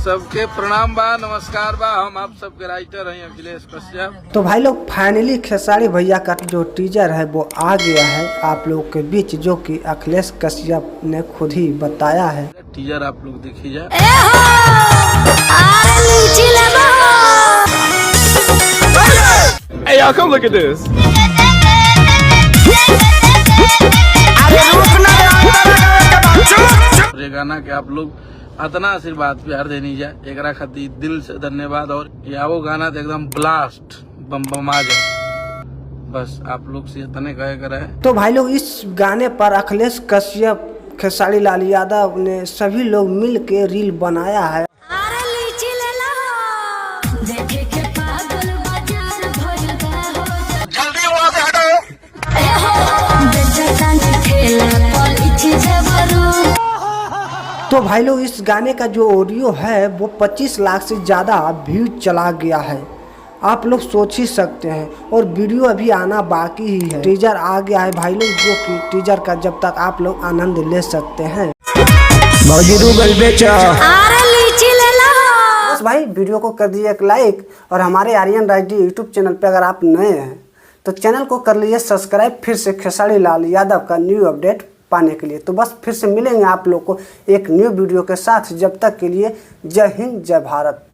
सबके प्रणाम बा, नमस्कार बा। हम आप सबके राइटर हैं अखिलेश कश्यप। तो भाई लोग फाइनली खेसारी भैया का जो टीजर है वो आ गया है आप लोग के बीच, जो कि अखिलेश कश्यप ने खुद ही बताया है। टीजर आप लोग देखिए। Hey y'all, come look at this. ये गाना के आप लोग इतना आशीर्वाद प्यार देनी जाए, एकरा खातिर दिल से धन्यवाद। और या वो गाना तो एकदम ब्लास्ट बम बमा जाए, बस आप लोग से इतने कहे कर है। तो भाई लोग इस गाने पर अखिलेश कश्यप, खेसारी लाल यादव ने सभी लोग मिल के रील बनाया है। तो भाई लोग इस गाने का जो ऑडियो है वो 25 लाख से ज़्यादा व्यू चला गया है, आप लोग सोच ही सकते हैं। और वीडियो अभी आना बाकी ही है। टीजर आ गया है भाई लोग, जो कि टीजर का जब तक आप लोग आनंद ले सकते हैं। बस भाई वीडियो को कर दीजिए एक लाइक, और हमारे आर्यन राइडी यूट्यूब चैनल पे अगर आप नए हैं तो चैनल को कर लीजिए सब्सक्राइब, फिर से खेसारी लाल यादव का न्यू अपडेट पाने के लिए। तो बस फिर से मिलेंगे आप लोग को एक न्यू वीडियो के साथ, जब तक के लिए जय हिंद जय भारत।